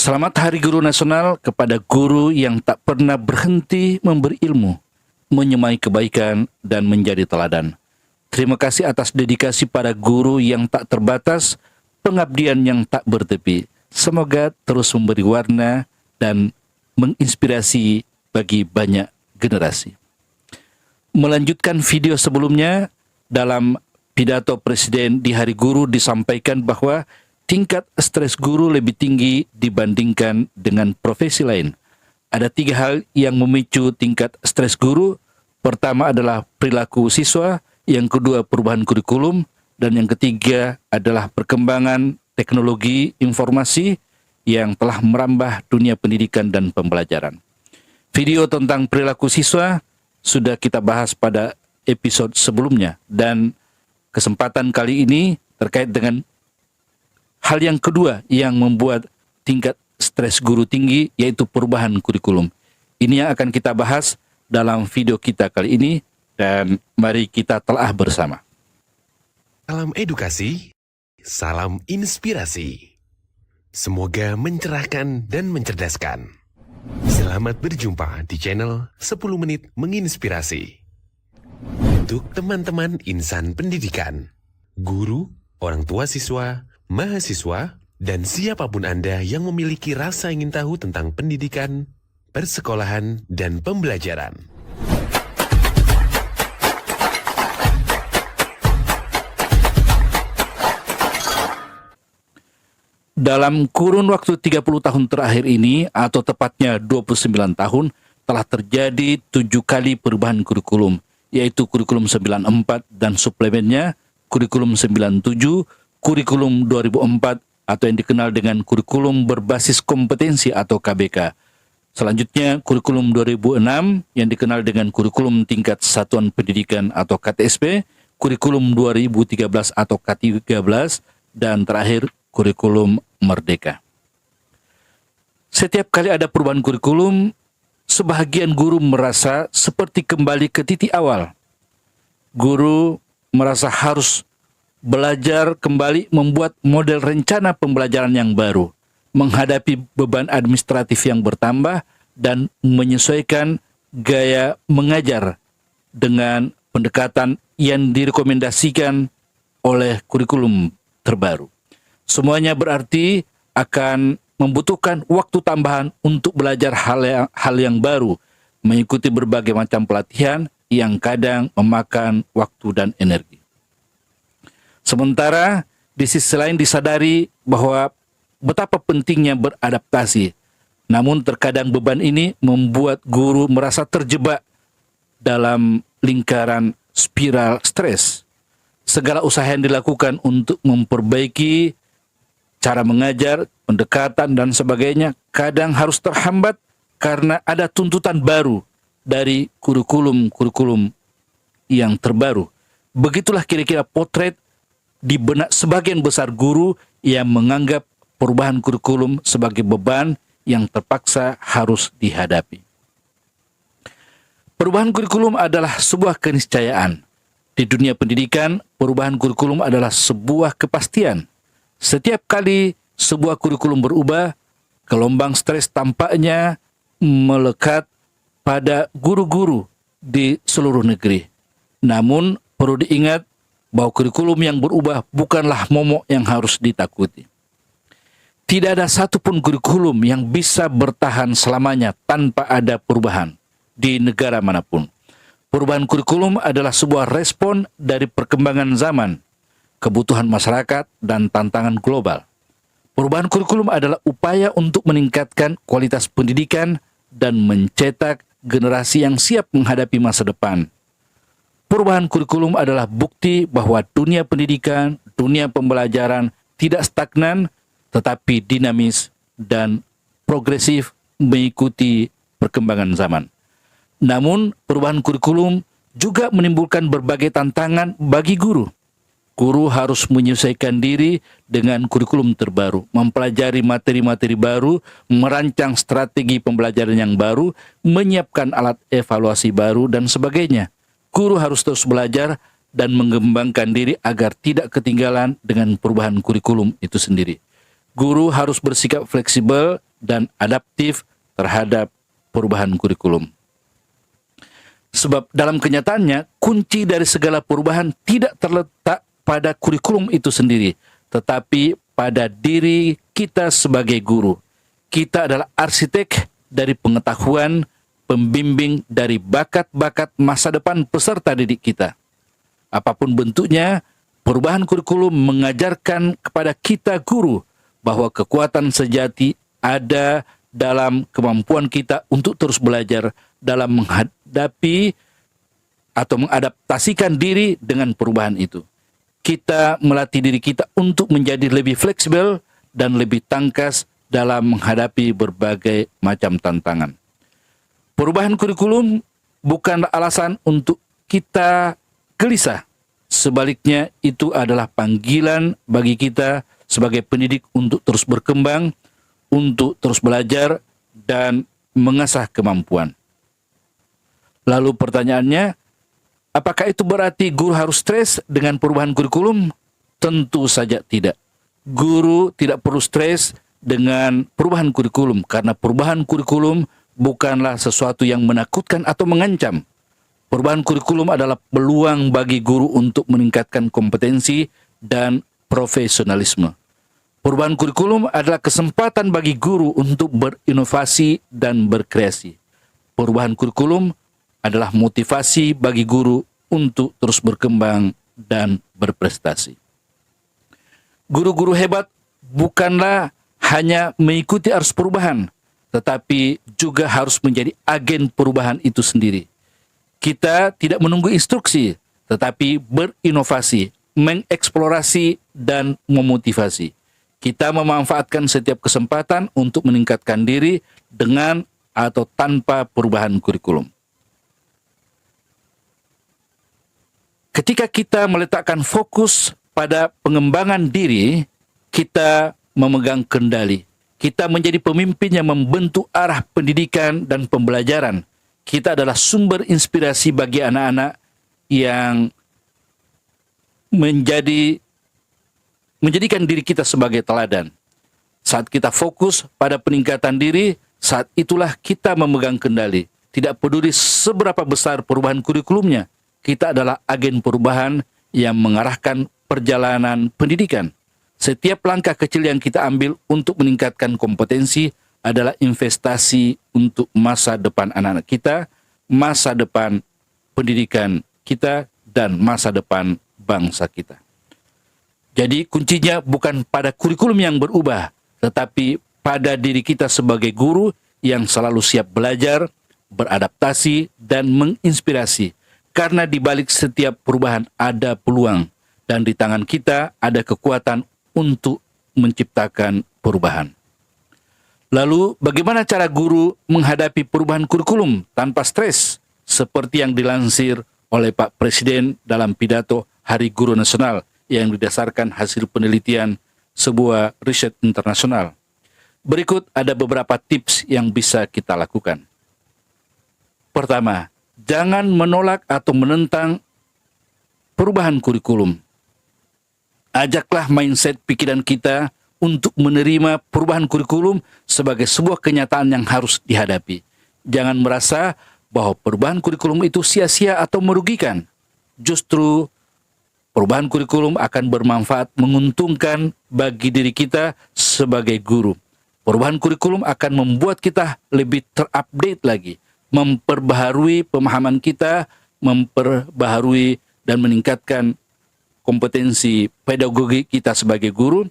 Selamat Hari Guru Nasional kepada guru yang tak pernah berhenti memberi ilmu, menyemai kebaikan, dan menjadi teladan. Terima kasih atas dedikasi para guru yang tak terbatas, pengabdian yang tak bertepi. Semoga terus memberi warna dan menginspirasi bagi banyak generasi. Melanjutkan video sebelumnya, dalam pidato Presiden di Hari Guru disampaikan bahwa tingkat stres guru lebih tinggi dibandingkan dengan profesi lain. Ada 3 hal yang memicu tingkat stres guru. Pertama adalah perilaku siswa, yang kedua perubahan kurikulum, dan yang ketiga adalah perkembangan teknologi informasi yang telah merambah dunia pendidikan dan pembelajaran. Video tentang perilaku siswa sudah kita bahas pada episode sebelumnya, dan kesempatan kali ini terkait dengan hal yang kedua yang membuat tingkat stres guru tinggi, yaitu perubahan kurikulum. Ini yang akan kita bahas dalam video kita kali ini, dan mari kita telah bersama. Salam edukasi, salam inspirasi. Semoga mencerahkan dan mencerdaskan. Selamat berjumpa di channel 10 Menit Menginspirasi. Untuk teman-teman insan pendidikan, guru, orang tua siswa, mahasiswa, dan siapapun Anda yang memiliki rasa ingin tahu tentang pendidikan, persekolahan, dan pembelajaran. Dalam kurun waktu 30 tahun terakhir ini, atau tepatnya 29 tahun, telah terjadi 7 kali perubahan kurikulum, yaitu kurikulum 94 dan suplemennya, kurikulum 97, kurikulum 2004 atau yang dikenal dengan kurikulum berbasis kompetensi atau KBK. Selanjutnya kurikulum 2006 yang dikenal dengan kurikulum tingkat satuan pendidikan atau KTSP, kurikulum 2013 atau K13, dan terakhir kurikulum Merdeka. Setiap kali ada perubahan kurikulum, sebahagian guru merasa seperti kembali ke titik awal. Guru merasa harus belajar kembali membuat model rencana pembelajaran yang baru, menghadapi beban administratif yang bertambah, dan menyesuaikan gaya mengajar dengan pendekatan yang direkomendasikan oleh kurikulum terbaru. Semuanya berarti akan membutuhkan waktu tambahan untuk belajar hal yang baru, mengikuti berbagai macam pelatihan yang kadang memakan waktu dan energi. Sementara di sisi lain disadari bahwa betapa pentingnya beradaptasi. Namun terkadang beban ini membuat guru merasa terjebak dalam lingkaran spiral stres. Segala usaha yang dilakukan untuk memperbaiki cara mengajar, pendekatan, dan sebagainya kadang harus terhambat karena ada tuntutan baru dari kurikulum yang terbaru. Begitulah kira-kira potret di benak sebagian besar guru yang menganggap perubahan kurikulum sebagai beban yang terpaksa harus dihadapi. Perubahan kurikulum adalah sebuah keniscayaan. Di dunia pendidikan, perubahan kurikulum adalah sebuah kepastian. Setiap kali sebuah kurikulum berubah, gelombang stres tampaknya melekat pada guru-guru di seluruh negeri. Namun, perlu diingat bahwa kurikulum yang berubah bukanlah momok yang harus ditakuti. Tidak ada satupun kurikulum yang bisa bertahan selamanya tanpa ada perubahan di negara manapun. Perubahan kurikulum adalah sebuah respon dari perkembangan zaman, kebutuhan masyarakat, dan tantangan global. Perubahan kurikulum adalah upaya untuk meningkatkan kualitas pendidikan dan mencetak generasi yang siap menghadapi masa depan. Perubahan kurikulum adalah bukti bahwa dunia pendidikan, dunia pembelajaran tidak stagnan, tetapi dinamis dan progresif mengikuti perkembangan zaman. Namun, perubahan kurikulum juga menimbulkan berbagai tantangan bagi guru. Guru harus menyesuaikan diri dengan kurikulum terbaru, mempelajari materi-materi baru, merancang strategi pembelajaran yang baru, menyiapkan alat evaluasi baru, dan sebagainya. Guru harus terus belajar dan mengembangkan diri agar tidak ketinggalan dengan perubahan kurikulum itu sendiri. Guru harus bersikap fleksibel dan adaptif terhadap perubahan kurikulum. Sebab dalam kenyataannya, kunci dari segala perubahan tidak terletak pada kurikulum itu sendiri, tetapi pada diri kita sebagai guru. Kita adalah arsitek dari pengetahuan, pembimbing dari bakat-bakat masa depan peserta didik kita. Apapun bentuknya, perubahan kurikulum mengajarkan kepada kita guru bahwa kekuatan sejati ada dalam kemampuan kita untuk terus belajar dalam menghadapi atau mengadaptasikan diri dengan perubahan itu. Kita melatih diri kita untuk menjadi lebih fleksibel dan lebih tangkas dalam menghadapi berbagai macam tantangan. Perubahan kurikulum bukanlah alasan untuk kita gelisah. Sebaliknya, itu adalah panggilan bagi kita sebagai pendidik untuk terus berkembang, untuk terus belajar, dan mengasah kemampuan. Lalu pertanyaannya, apakah itu berarti guru harus stres dengan perubahan kurikulum? Tentu saja tidak. Guru tidak perlu stres dengan perubahan kurikulum, karena perubahan kurikulum bukanlah sesuatu yang menakutkan atau mengancam. Perubahan kurikulum adalah peluang bagi guru untuk meningkatkan kompetensi dan profesionalisme. Perubahan kurikulum adalah kesempatan bagi guru untuk berinovasi dan berkreasi. Perubahan kurikulum adalah motivasi bagi guru untuk terus berkembang dan berprestasi. Guru-guru hebat bukanlah hanya mengikuti arus perubahan, tetapi juga harus menjadi agen perubahan itu sendiri. Kita tidak menunggu instruksi, tetapi berinovasi, mengeksplorasi, dan memotivasi. Kita memanfaatkan setiap kesempatan untuk meningkatkan diri dengan atau tanpa perubahan kurikulum. Ketika kita meletakkan fokus pada pengembangan diri, kita memegang kendali. Kita menjadi pemimpin yang membentuk arah pendidikan dan pembelajaran. Kita adalah sumber inspirasi bagi anak-anak yang menjadikan diri kita sebagai teladan. Saat kita fokus pada peningkatan diri, saat itulah kita memegang kendali. Tidak peduli seberapa besar perubahan kurikulumnya, kita adalah agen perubahan yang mengarahkan perjalanan pendidikan. Setiap langkah kecil yang kita ambil untuk meningkatkan kompetensi adalah investasi untuk masa depan anak-anak kita, masa depan pendidikan kita, dan masa depan bangsa kita. Jadi kuncinya bukan pada kurikulum yang berubah, tetapi pada diri kita sebagai guru yang selalu siap belajar, beradaptasi, dan menginspirasi. Karena di balik setiap perubahan ada peluang, dan di tangan kita ada kekuatan untuk menciptakan perubahan. Lalu, bagaimana cara guru menghadapi perubahan kurikulum tanpa stres? Seperti yang dilansir oleh Pak Presiden dalam pidato Hari Guru Nasional yang didasarkan hasil penelitian sebuah riset internasional. Berikut ada beberapa tips yang bisa kita lakukan. Pertama, jangan menolak atau menentang perubahan kurikulum. Ajaklah mindset pikiran kita untuk menerima perubahan kurikulum sebagai sebuah kenyataan yang harus dihadapi. Jangan merasa bahwa perubahan kurikulum itu sia-sia atau merugikan. Justru perubahan kurikulum akan bermanfaat, menguntungkan bagi diri kita sebagai guru. Perubahan kurikulum akan membuat kita lebih terupdate lagi, memperbaharui pemahaman kita, memperbaharui dan meningkatkan kompetensi pedagogi kita sebagai guru,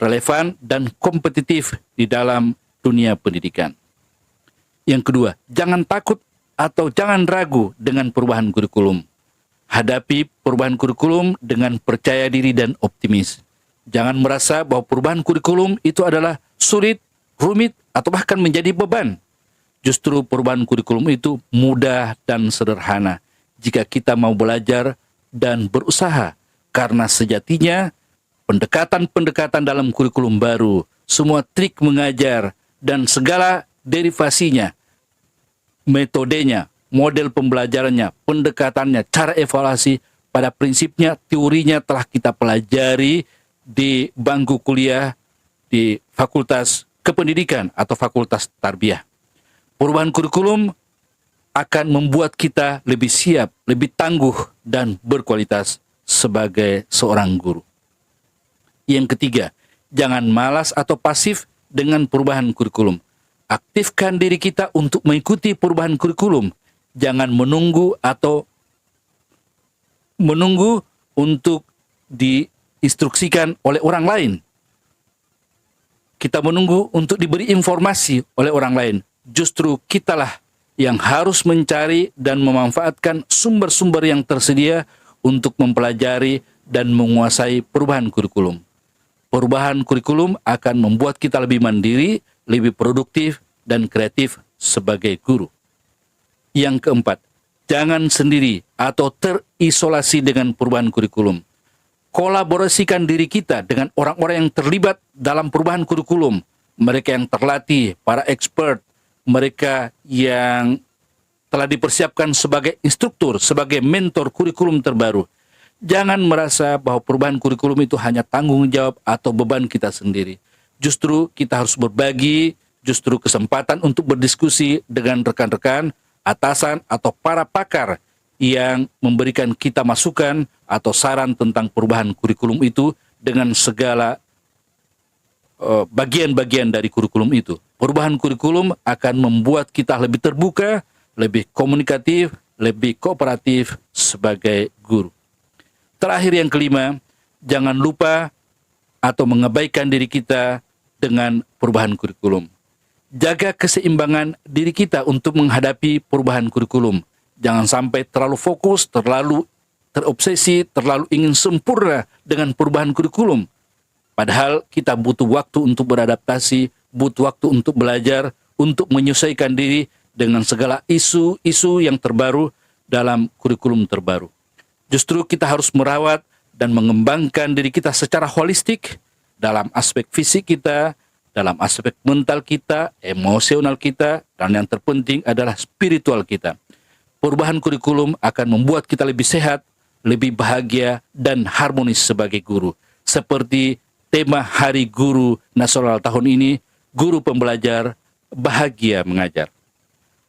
relevan dan kompetitif di dalam dunia pendidikan. Yang kedua, jangan takut atau jangan ragu dengan perubahan kurikulum. Hadapi perubahan kurikulum dengan percaya diri dan optimis. Jangan merasa bahwa perubahan kurikulum itu adalah sulit, rumit, atau bahkan menjadi beban. Justru perubahan kurikulum itu mudah dan sederhana jika kita mau belajar dan berusaha. Karena sejatinya pendekatan-pendekatan dalam kurikulum baru, semua trik mengajar, dan segala derivasinya, metodenya, model pembelajarannya, pendekatannya, cara evaluasi, pada prinsipnya teorinya telah kita pelajari di bangku kuliah, di Fakultas kependidikan atau fakultas tarbiyah. Perubahan kurikulum akan membuat kita lebih siap, lebih tangguh, dan berkualitas sebagai seorang guru. Yang ketiga, jangan malas atau pasif dengan perubahan kurikulum. Aktifkan diri kita untuk mengikuti perubahan kurikulum. Jangan menunggu untuk diinstruksikan oleh orang lain. Kita menunggu untuk diberi informasi oleh orang lain. Justru kitalah yang harus mencari dan memanfaatkan sumber-sumber yang tersedia untuk mempelajari dan menguasai perubahan kurikulum. Perubahan kurikulum akan membuat kita lebih mandiri, lebih produktif, dan kreatif sebagai guru. Yang keempat, jangan sendiri atau terisolasi dengan perubahan kurikulum. Kolaborasikan diri kita dengan orang-orang yang terlibat dalam perubahan kurikulum. Mereka yang terlatih, para expert, mereka yang telah dipersiapkan sebagai instruktur, sebagai mentor kurikulum terbaru. Jangan merasa bahwa perubahan kurikulum itu hanya tanggung jawab atau beban kita sendiri. Justru kita harus berbagi, justru kesempatan untuk berdiskusi dengan rekan-rekan, atasan, atau para pakar yang memberikan kita masukan atau saran tentang perubahan kurikulum itu dengan segala bagian-bagian dari kurikulum itu. Perubahan kurikulum akan membuat kita lebih terbuka, lebih komunikatif, lebih kooperatif sebagai guru. Terakhir yang kelima, jangan lupa atau mengabaikan diri kita dengan perubahan kurikulum. Jaga keseimbangan diri kita untuk menghadapi perubahan kurikulum. Jangan sampai terlalu fokus, terlalu terobsesi, terlalu ingin sempurna dengan perubahan kurikulum. Padahal kita butuh waktu untuk beradaptasi, butuh waktu untuk belajar, untuk menyesuaikan diri dengan segala isu-isu yang terbaru dalam kurikulum terbaru. Justru kita harus merawat dan mengembangkan diri kita secara holistik dalam aspek fisik kita, dalam aspek mental kita, emosional kita, dan yang terpenting adalah spiritual kita. Perubahan kurikulum akan membuat kita lebih sehat, lebih bahagia, dan harmonis sebagai guru. Seperti tema Hari Guru Nasional tahun ini, Guru Pembelajar Bahagia Mengajar.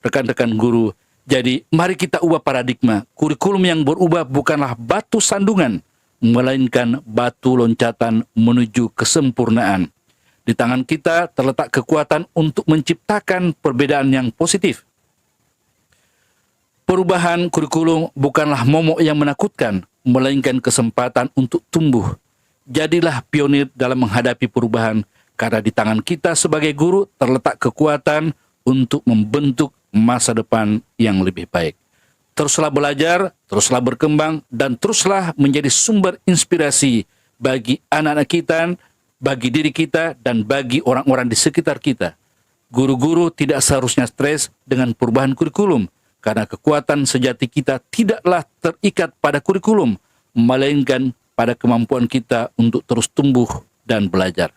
Rekan-rekan guru, jadi mari kita ubah paradigma. Kurikulum yang berubah bukanlah batu sandungan, melainkan batu loncatan menuju kesempurnaan. Di tangan kita terletak kekuatan untuk menciptakan perbedaan yang positif. Perubahan kurikulum bukanlah momok yang menakutkan, melainkan kesempatan untuk tumbuh. Jadilah pionir dalam menghadapi perubahan, karena di tangan kita sebagai guru terletak kekuatan untuk membentuk masa depan yang lebih baik. Teruslah belajar, teruslah berkembang, dan teruslah menjadi sumber inspirasi bagi anak-anak kita, bagi diri kita, dan bagi orang-orang di sekitar kita. Guru-guru tidak seharusnya stres dengan perubahan kurikulum, karena kekuatan sejati kita tidaklah terikat pada kurikulum, melainkan pada kemampuan kita untuk terus tumbuh dan belajar.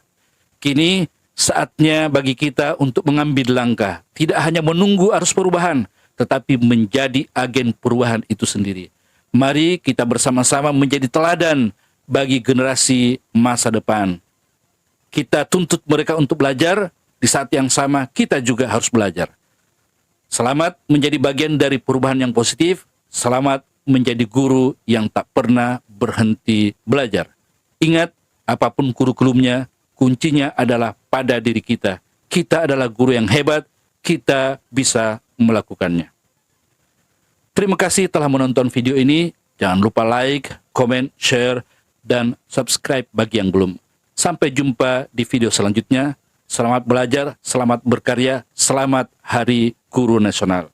Kini saatnya bagi kita untuk mengambil langkah, tidak hanya menunggu arus perubahan, tetapi menjadi agen perubahan itu sendiri. Mari kita bersama-sama menjadi teladan bagi generasi masa depan. Kita tuntut mereka untuk belajar, di saat yang sama kita juga harus belajar. Selamat menjadi bagian dari perubahan yang positif, selamat menjadi guru yang tak pernah berhenti belajar. Ingat, apapun kurikulumnya, kuncinya adalah pada diri kita. Kita adalah guru yang hebat, kita bisa melakukannya. Terima kasih telah menonton video ini. Jangan lupa like, komen, share, dan subscribe bagi yang belum. Sampai jumpa di video selanjutnya. Selamat belajar, selamat berkarya, selamat Hari Guru Nasional.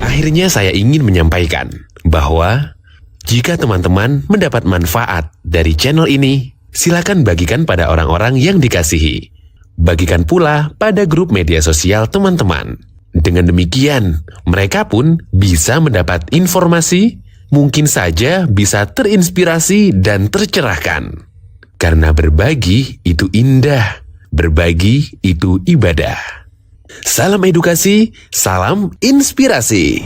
Akhirnya saya ingin menyampaikan bahwa jika teman-teman mendapat manfaat dari channel ini, silakan bagikan pada orang-orang yang dikasihi. Bagikan pula pada grup media sosial teman-teman. Dengan demikian, mereka pun bisa mendapat informasi, mungkin saja bisa terinspirasi dan tercerahkan. Karena berbagi itu indah, berbagi itu ibadah. Salam edukasi, salam inspirasi.